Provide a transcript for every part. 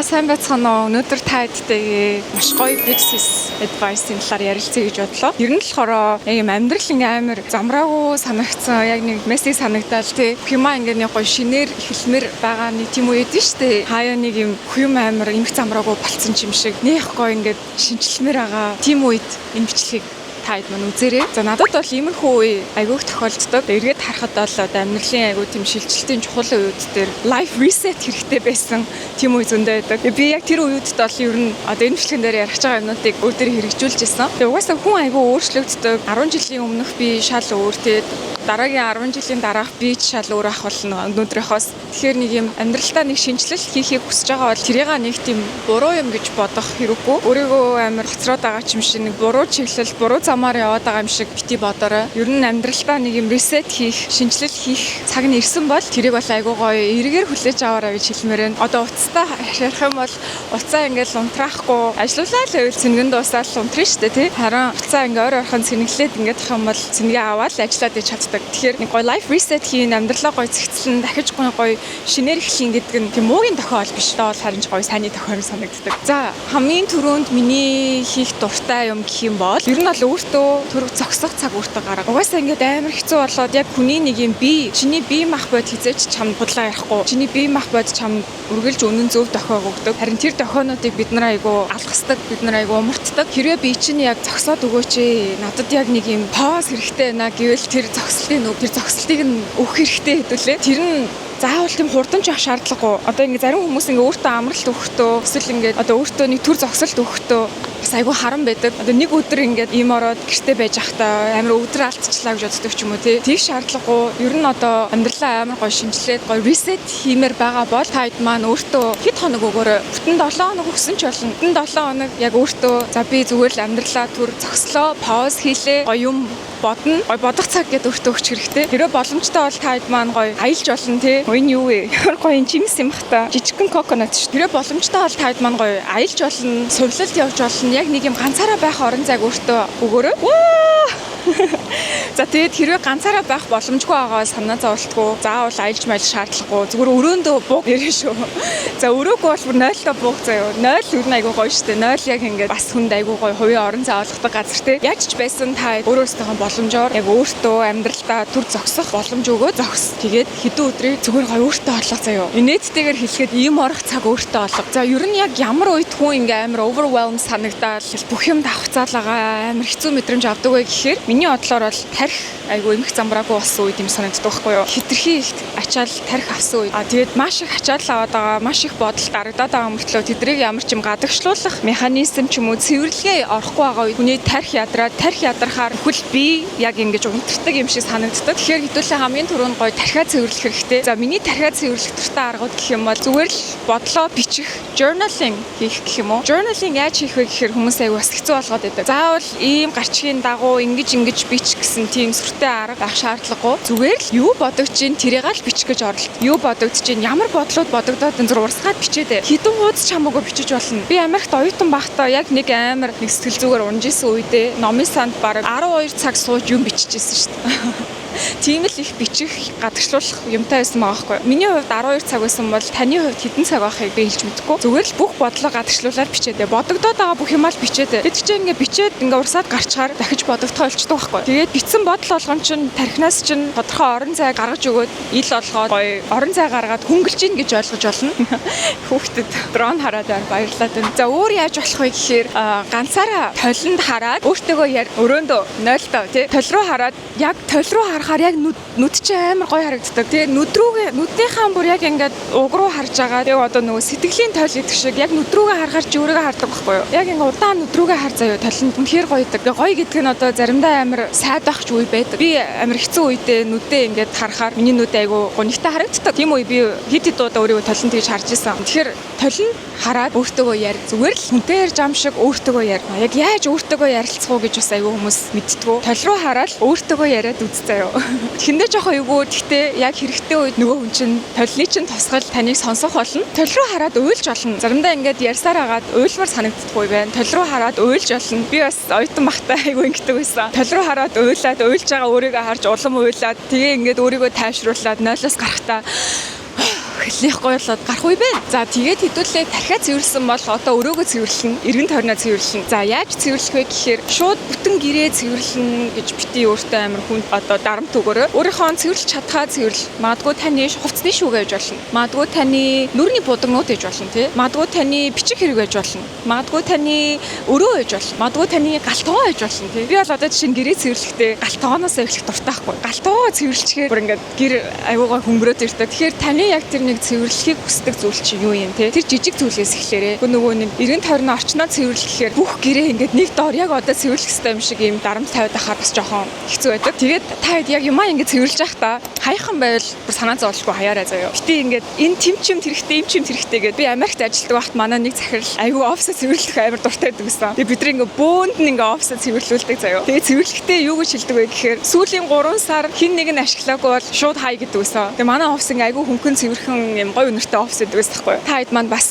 сайн байцгаана уу? Өнөөдөр та хэдтэйгээ маш гоё business advice-ийн талаар ярилцъя гэж бодлоо. Ер нь болохоор ийм амьдрал амар замраагүй санагдсан. Яг нэг мессеж санагдал тий. Хюма ингээд нэг гоё шинээр эхлэмээр байгаа нэг тийм үед нь штэ. Хаяа нэг ийм хюма амар эмх замраагүй болцсон юм шиг. Нэх гоё ингээд шинжилмээр байгаа. Тийм үед энэ бичлэгийг таад мань үзээрэй. За надад бол иймэрхүү үе айгүйх тохиолддог. Эргээд харахад бол амьдралын айгүй тийм шилжилтийн чухал үед дээр life reset хэрэгтэй байсан тийм үе зөндөө байдаг. Би яг тэр үеүдд бол ер нь энэ бичлэгэн дээр ярих байгаа юмнуудыг өөрөөр хэрэгжүүлж ирсэн. Тэгээ угаасаа хүн айгүй өөрчлөгддөг. 10 жилийн өмнөх би шал өөр тэгээд дараагийн 10 жилийн дараах би шал өөр ах болно өнөөдрийнхоос. Тэгэхээр нэг юм амьдралдаа нэг шинжилэл хийхийг хүсэж байгаа бол тэрийг нэг тийм буруу юм гэж бодох хэрэггүй. Өөрийгөө амар хоцроод байгаа юм шиг нэг буруу чиглэл, буруу замаар яваад байгаа юм шиг бити бодорой. Ер нь амьдралдаа нэг юм reset хийх, шинжилэл хийх цаг нь ирсэн бол тэрийг бол айгүй гоё эргээр хүлээж аваарай гэж хэлмээр байна. Одоо уцтаа ярих юм бол уцаа ингээл унтраахгүй ажиллуулаа л байвал цэнгэн дуусаад унтрна шүү дээ тий. Харин уцаа ингээ ойр ойрхон цэнгэлээд ингээд их юм бол цэнгээ аваад ажиллаад иж чаддаг. Тэгэхээр нэг гоё life reset хийн, амьдралаа гоё зэгцлэн дахиж гоё шинээр эхлэх гэдэг нь тийм муугийн тохиол биш даа бол харин гоё сайнны тохиол санагддаг. За хамгийн түрүүнд миний хийх дуртай юм гэх юм бол ер нь бол өөртөө төрөг зогсох цаг өөртөө гарга. Угаасаа ингээд амар хэцүү болоод яг хүний нэг юм чиний бие мах бод хизээч чамд худлаа ярихгүй. Чиний бие мах бод чамд үргэлж үнэн зөв дохиог өгдөг. Харин тэр дохионуудыг бид нар айгу алгасдаг, бид нар айгу умартдаг. Хэрвээ би чинь яг зогсоод өгөөч ээ. Надад яг нэг юм пауз хэрэгтэй байна гэвэл тэр зогсолтыг нь өгөх хэрэгтэй хэдүүлээ. Тэр нь заавал тийм хурдан ч явах шаардлагагүй. Одоо ингээ зарим хүмүүс ингээ өөртөө амралт өгөхдөө эсвэл ингээ одоо өөртөө нэг төр зогсолт өгөхдөө бас айгүй харан байдаг. Одоо нэг өдөр ингээ ийм ороод гэртээ байж ахтаа амар өдөр алдчихлаа гэж боддог ч юм уу тий. Тийг шаардлагагүй. Ер нь одоо амьдралаа амар гоё шинжилээд гоё reset хиймээр байгаа бол таад маань өөртөө хэд хоног өгөөрэй. Бүтэн 7 хоног өгсөн ч болно. Бүтэн 7 хоног яг өөртөө за би зүгээр л амьдралаа төр зогслоо, пауз хийлээ, гоё юм бодно. Гоё бодох цаг гэдэг өөртөө өгч хэрэгтэй. Тэрөө боломжтой бол таад маань гоё аялж болно тий. Энэ юу вэ? Гоё чимс юм хата. Жижигхэн коконат шүү. Тэрөө боломжтой бол таад маань гоё аялж болно, сувлалт явж болно. Яг нэг юм ганцаараа байх орон зайг өөртөө өгөөрэй. За тэгээд хэрвээ ганцаараа байх боломжгүй байгаа бол санаа зовлтгүй. Заавал аялж маялж шаардлагагүй. Зүгээр өрөөндөө бууг ярина шүү. За өрөөгүй бол бүр 0-тоо бууг заяа. 0 юу нэг айгуу гоё штэ. 0 яг ингээд бас хүнд айгуу гоё хувийн орон зай олгодог газар те. Яаж ч байсан та өөрөөсөө боломжоор яг өөртөө амьдралдаа төр зогсох боломж өгөө зогс. Тэгээд хэдэн өдрийг зүгээр гоё өөртөө олго заяа. Инээдтэйгээр хэлэхэд ийм орох цаг өөртөө олго. За ер нь яг ямар үед хүн ингээ амар overwhelmed санагдаад бүх юм давхцаал байгаа амар хэцүү мэдрэмж авдаг вэ гэхээр миний бодлоор бол тарих айгу эмх замбраагүй болсон үед юм санагддаг байхгүй юу. Хитрхи их ачаал тарих авсан үед. Тэгээд маш их ачаал аваад байгаа, маш их бодол дарагдаад байгаа мөртлөө тэдрийг ямар ч юм гадагшлуулах механизм ч юм уу цэвэрлэгээ орохгүй байгаа үед хүний тарих ядрахаар хөл бие яг ингэж унтардаг юм шиг санагддаг. Тэгэхээр хэдүүлээ хамгийн түрүүнд гоё тархиа цэвэрлэх хэрэгтэй. За миний тархиа цэвэрлэх туртай аргууд гэх юм бол зүгээр л бодлоо бичих, journaling хийх гэх юм уу. Journaling яаж хийх вэ гэхээр хүмүүс айгу бас хэцүү болгоод байдаг. Заавал ийм гарчгийн дагуу ингэж бич гэсэн тийм сүртэй арга байх шаардлагагүй. Зүгээр л юу бодогч чинь тэрийг л бичих гэж оролт. Юу бодогч чинь ямар бодлууд бодогдоод энэ зур урсгаад бичээд хідэн хуудас чамаагүй бичиж болно. Би Америкт оюутан байхдаа яг нэг амар нэг сэтгэл зүгээр унжсэн үедээ номын санд бараг 12 цаг сууж юм бичижсэн шүү дээ. Тийм л их бичих, гадагшлуулах юмтай байсан байгаа байхгүй. Миний хувьд 12 цаг байсан бол таны хувьд хэдэн цаг байхыг би хэлж мэдэхгүй. Зүгээр л бүх бодлоо гадагшлуулаад бичээд бодогдоод байгаа бүх юмаа л бичээд. Тэд чинь ингээ бичээд ингээ урсаад гарчгаар дахиж бодогдохоо олчдаг байхгүй. Тэгээд бичсэн бодол болгон чинь тархинаас чинь тодорхой орон зай гаргаж өгөөд ил олгоод гоё орон зай гаргаад хөнгөлж ийн гэж ойлгож болно. Хүүхдэд дрон хараад баярлалаа дэн. За өөр яаж болох вэ гэхээр ганцаараа толинд хараад өөртөөгөө өрөөндөө 0-тоо тий толь руу хараад яг толь руу харахаар яг нүд чи амар гоё харагддаг. Тэгээ нүднийхээ бүр яг ингээд уг руу харж байгаа. Тэгээ одоо нөгөө сэтгэлийн тойл гэдэг шиг яг нүд рүүгээ харахаар чи өөрийгөө хардаг байхгүй юу? Яг ингээд удаан нүд рүүгээ хар заяа толинд үнэхээр гоёдаг. Гоё гэдэг нь одоо заримдаа амар сайд байх ч үе байдаг. Би амар хэцүү үедээ нүдээ ингээд харахаар миний нүд айгу гонигтай харагддаг. Тийм үе би хэд удаа өөрийгөө толинд тэгж харж исэн. Тэгэхээр толинд хараад өөртөөгөө ярь. Зүгээр л хүнтэй ярьж ам шиг өөртөөгөө ярь. Яг яаж өөртөөгөө ярилцах уу гэж бас айгу хүмүүс мэдтгүү. Толь руу хараад өөртөөгөө яриад үз заяа. Тэндээ жоохон эйгүү гэхдээ яг хэрэгтэй үед нөгөө хүн чинь толны чинь тусгал таныг сонсох болно. Толь руу хараад уйлж болно. Заримдаа ингээд ярьсаар хагаад уйлмар санагддаггүй байна. Толь руу хараад уйлж болно. Би бас оюутан бахтай айгуу ингэдэг байсан. Толь руу хараад уйлаад уйлж байгаа өөрийгөө харж улам уйлаад тэгээ ингээд өөрийгөө тайвшруулад 0-оос гарахтаа эхлэх гоёлоод гарах үе байна. За тэгээд хэдүүлээ тархиа цэвэрлсэн бол одоо өрөөгөө цэвэрлэн, эргэн тойрноо цэвэрлэн. За яаж цэвэрлэх вэ гэхээр шууд бүтэн гэрээ цэвэрлэн гэж бити өөртөө амар хүн одоо дарамт өгөөрэй. Өөрийнхөө цэвэрлж чадхаа цэвэрлэл. Магадгүй таны хувцсны шүүг байж болно. Магадгүй таны нүрийн будагнууд байж болно тий. Магадгүй таны бичиг хэрэг байж болно. Магадгүй таны өрөө байж болно. Магадгүй таны галтгоо байж болно тий. Би бол одоо жишээ нь гэрээ цэвэрлэхдээ галтгооноос эхлэх дуртай байхгүй. Галтгоо цэвэрлэчихээр бүр ингээд гэр аюугаа хөнгөрөөд ирдэг. Тэгэхээр таны яг тэр нэг цэвэрлэхийг хүсдэг зүйл чинь юу юм те? Тэр жижиг зүйлээс эхлээрээ. Нөгөө нэг эргэн тойрны орчноо цэвэрлэхээр бүх гэрээ ингээд нэг доор яг одоо цэвэрлэх хэрэгтэй юм шиг ийм дарамт тавиад ахаар бас жоохон хэцүү байдаг. Тэгээд та хэд яг юмаа ингээд цэвэрлж явах та хаяхан байвал бүр санаа зовлохгүй хаяараа заяа. Гэтэ ингээд энэ тэмчим хэрэгтэй, эмчим хэрэгтэй гэд би Америкт ажилладаг багт манай нэг захирал аюу офсо цэвэрлэх амар дуртай байдаг гэсэн. Тэгээд бид нэг ингээд бөөнд нь ингээд офсо цэвэрлүүлдэг заяа. Тэгээд цэвэрлэхдээ юу гэж хэлдэг вэ гэхээр сүүлийн 3 сар хин нэг нь ашиглаагүй бол шууд хай гэдэг гэсэн. Тэгээд манай офс ингээд аюу хөнгөн цэвэрхэн юм гоё өнөртэй офс гэдэг байсан байхгүй. Та хэд маань бас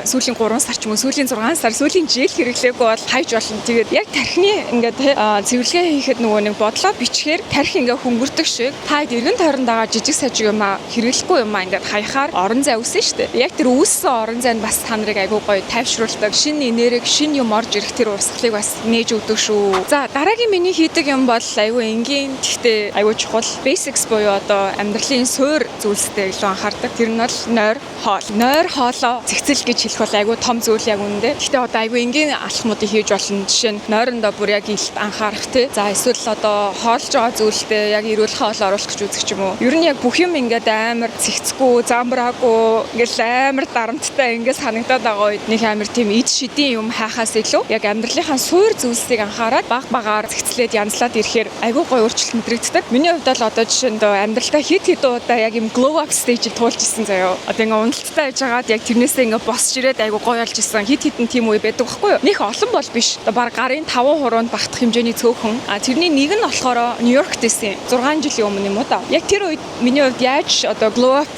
сүүлийн 3 сар ч юм уу сүүлийн 6 сар сүүлийн жил хэрэглээгүй бол хайж болно. Тэгээд яг тархины ингээд цэвэрлэгээ хийхэд нөгөө нэг бодлоо бичгээр тархи ингээд хөнгөрдөг шиг та хэд эргэн тойронд байгаа жижиг сажиг юм хэрэглэхгүй юм ингээд хаяхаар орон зай үсэн шүү дээ. Яг тэр үүссэн орон зай нь бас та нарыг аюу гоё тайвшруулдаг. Шинэ энерги, шинэ юм орж ирэх тэр урсгалыг бас нээж өгдөг шүү. За дараагийн миний хийдэг юм бол аюу энгийн гэхдээ аюу чухал basics буюу одоо амьдралын суурь зүйлстэй илүү анхаардаг. Тэр нь бол нойр, хоол. Нойр хоолоо цэгцэл гэж хэлэх бол аюу том зүйл яг үнэндээ. Гэхдээ одоо аюу энгийн алхмуудыг хийж болно. Жишээ нь нойрондоо бүр яг илт анхаарах тий. За эсвэл одоо хоолж байгаа зүйлдээ яг эрүүл хоол оруулах гэж үзэх юм уу. Ер нь яг бүх юм ингээд амар цэгцгүй, замбраагүй, ингээд амар дарамттай ингээд санагдаад байгаа үед нэг амар тийм ид шидийн юм хайхаас илүү яг амьдралынхаа суурь зүйлсийг анхаарал багаар цэгцлээд янзлаад ирэхээр аюу гой өөрчлөлт мэдрэгддэг. Миний хувьд бол одоо жишээ нь амьдралдаа хэд удаа яг юм glow up stage-ийг туулж исэн заяа. Одоо ингээд уналттай байжгаад яг тэрнээсээ ингээд босч ирээд аюу гой болж исэн. Хит тийм үе байдаг байхгүй юу? Них олон бол биш. Одоо баг гарын 5 хуруунд багтах хэмжээний цөөхөн. Тэрний нэг нь болохоор Нью-Йоркт байсан 6 жилийн өмнө юм уу та. Яг тэр үед миний хувьд яаж одоо glow up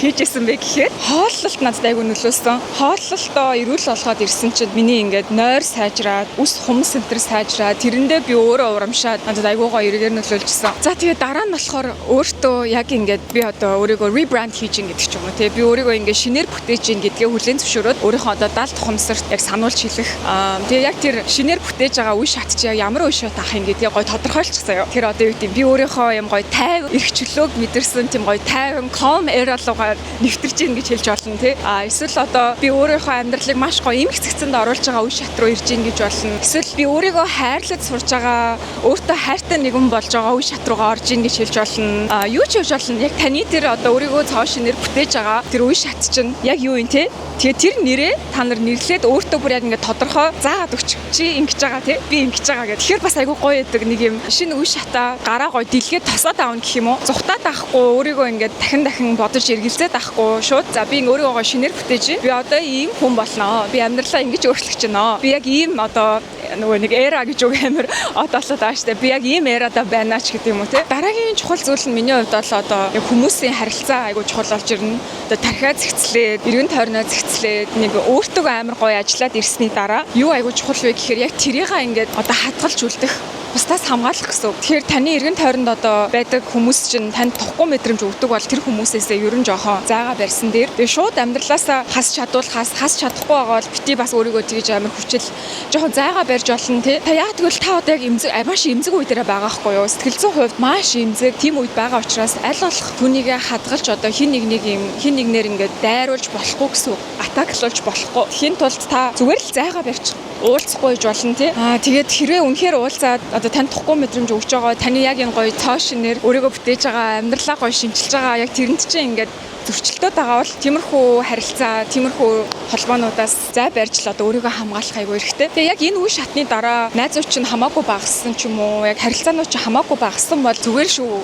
хийжсэн бэ гэхээр хооллолт надад аюу нөлөөсөн. Хооллолтоо эрүүл болгоод ирсэн чинь миний ингээд нойр сайжраад, үс хумс энтер сайжраад тэрэндээ би өөрөө урамшаад надад аюугаа эргээр нөлөөлжсэн. За тэгээ дараа нь болохоор өөртөө яг ингээд би одоо өөрийгөө rebrand хийж ин гэдэг ч юм уу те. Би өөрийгөө ингээд шинээр бүтээж ин гэдгээ хүлээн зөвшөөрөөд өөрийнхөө одоо далд ухамсарт яг сануулж хэлэх. Тэгээ яг тэр шинээр бүтээж байгаа үе шат чи ямар үе шат ах юм гэдгийг гой тодорхойлчихсан юу. Тэр одоо юу гэдэг би өөрийнхөө юм гой тайв эрх чөлөөг мэдэрсэн тийм гой тайван calm era руугаар нэвтэрч ийн гэж хэлж болно те. Эсвэл одоо би өөрийнхөө амьдралыг маш гоё эмх цэгцэнд оруулж байгаа үе шат руу ирж ийн гэж болно. Эсвэл би өөрийгөө хайрлаж сурж байгаа өөртөө хайртай нэгэн болж байгаа үе шат руугаа орж ийн гэж хэлж болно. Юу ч хийж болно. Яг таны тэр одоо өөрийгөө цоо шинээр бүтээж байгаа тэр үе шат чинь яг юу юм те. Тэгээ тэр нэрээ та нар нэрлээд өөртөө бүр яг ингээд тодорхой заагаад өгч чи ингэж байгаа те. Би ингэж байгаа гэх. Тэгэхээр бас айгүй гоё байдаг нэг юм шинэ үе шатаа гараа гоё дэлгээд тосоод аавна гэх юм уу. Зүхтаад авахгүй өөрийгөө ингээд дахин бодож эргэлзээд авахгүй шууд за би өөрийгөө шинээр бүтээж би одоо ийм хүн болноо. Би амьдралаа ингэж өөрчлөх гэж байна. Би яг ийм одоо нөгөө нэг эра гэж үг амар одоолоод байгаа штэ. Би яг ийм эрада байна ч гэдэг юм уу те. Дараагийн чухал зүйл нь миний хувьд бол одоо яг хүмүүсийн харилцаа айгүй чухал болж ирнэ. Одоо тархиа цэгцлээд, эргэн тойрноо цэгцлээд нэг өөртөө амар гоё ажиллаад ирсний дараа юу айгүй чухал вэ гэхээр яг тэрийгээ ингээд одоо хатгалж үлдэх бусдаас хамгаалах гэсэн. Тэгэхээр таны эргэн тойронд одоо байдаг хүмүүс чинь танд тухгүй мэдрэмж өгдөг бол тэр хүмүүсээсээ ерөн жоохон зайгаа барьсан дээр тэгээ шууд амьдралаасаа хас чадуулахаас хас чадахгүй байгаа бол бити бас өөрийгөө тэгж амар хүчил жоохон зайгаа барьж болно тий. Та яа тэгвэл та одоо яг эмзэг маш эмзэг үе дээр байгаа хгүй юу? Сэтгэл зүйн хувьд маш эмзэг тийм үед байгаа учраас аль болох түүнийгээ хадгалж одоо хин нэгнэр ингээд дайруулж болохгүй гэсэн атаклуулж болохгүй. Хин тулд та зүгээр л зайгаа барьж уулзахгүй гэж болно тий. Тэгээд хэрвээ үнэхээр уулзаад одоо тань тухгүй мэдрэмж өгч байгаа таны яг энэ гоё цоо шинээр өөрийгөө бүтээж байгаа амьдралаа гоё шинжилж байгаа яг тэрэнд чинь ингээд зөрчилдөд байгаа бол тиймэрхүү харилцаа, тиймэрхүү холбоонуудаас зай барьж л одоо өөрийгөө хамгаалах аягүй хэрэгтэй. Тэгээ яг энэ үе шатны дараа найзууд чинь хамаагүй багассан ч юм уу, яг харилцаанууд чинь хамаагүй багассан бол зүгээр шүү.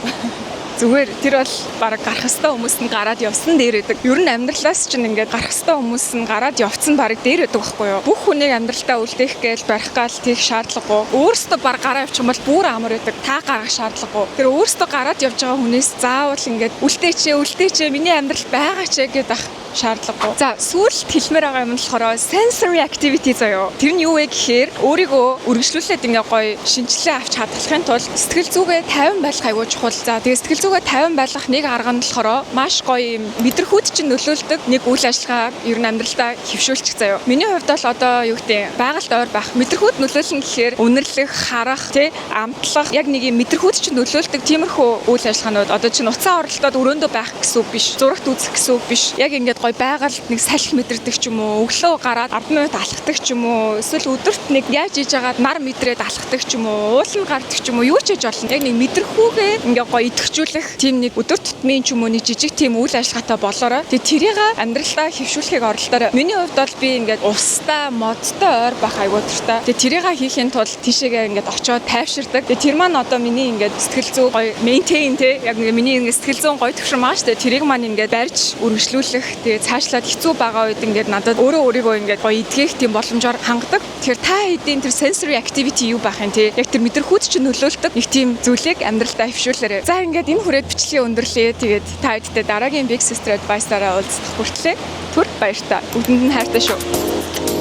Зүгээр тэр бол баг гарах хэвээр хүмүүс нь гараад явсан дээр байдаг. Ер нь амьдралаас чинь ингээд гарах хэвээр хүмүүс нь гараад явцсан баг дээр байдаг байхгүй юу? Бүх хүнийг амьдралтаа үлдээх гээл барих гал тийх шаардлагагүй. Өөрөөсөө баг гараа явчих юм бол бүр амар байдаг. Та гарах шаардлагагүй. Тэр өөрөөсөө гараад явж байгаа хүнээс заавал ингээд үлдээчээ миний амьдрал байгаа ч гэдэг ах шаардлагагүй. За сүүлд хэлмээр байгаа юм болохоор sensory activity заяо. Тэр нь юу вэ гэхээр өөрийгөө үргэлжлүүлээд ингээ гоё шинжилгээ авч хадгалахын тулд сэтгэл зүгээ тайван байх айгүй чухал. За тэгээ сэтгэл зүгээ 50 байлгах нэг арга нь болохоор маш гоё юм мэдрхүүд чинь нөлөөлдөг нэг үйл ажиллагаа ер нь амьдралдаа хөвшүүлчих заяа. Миний хувьд бол одоо юу гэдэг байгальд ойр байх мэдрхүүд нөлөөлнө гэхээр үнэрлэх, харах, тэ амтлах яг нэг юм мэдрхүүд чинь нөлөөлдөг тиймэрхүү үйл ажиллагаанууд одоо чинь уцаа оролдоод өрөөндөө байх гэсэн үг биш. Зурагт үзэх гэсэн үг биш. Яг ингээд гоё байгальд нэг салхи мэдэрдэг ч юм уу, өглөө гараад 10 минут алхдаг ч юм уу, эсвэл өдөрт нэг яаж хийж агаад нар мэдрээд алхдаг ч юм уу, уулын гардаг ч юм уу, юу ч хийж болно. Яг нэг мэдрхүүгээ ингээд гоё идэвхжүүлэх тийм нэг өдөр тутмын ч юм уу нэг жижиг тийм үйл ажиллагаатай болоорой. Тэгээ тэрийг амьдралдаа хөвшүүлэхийг оролдоорой. Миний хувьд бол би ингээд устай, модтой ойр байх айгуу дуртай. Тэгээ тэрийг хийхийн тулд тийшээгээ ингээд очиод тайвширдаг. Тэгээ тэр маань одоо миний ингээд сэтгэл зүй гоё мейнтейн те яг миний ингээд сэтгэл зүйн гоё төвшин маш те тэрийг маань ингээд барьж үргэлжлүүлэх. Тэгээ цаашлаад хэцүү байгаа үед ингээд надад өөрийгөө ингээд гоё эдгэх тийм боломжоор хангадаг. Тэгэхээр та хэдийн тэр sensory activity юу байх юм те яг тэр мэдрхүүд чинь нөлөөлдөг нэг тийм зүйлийг амьдралдаа хөвшүүлээрэй. За ингээд энэ хүрээд бичлэгийн өндөрлөө. Тэгээд та хэдтэй дараагийн Big Sister Advice-аараа уулзах хүртлээр түр баяртай. Бүгдэнд нь хайртай шүү.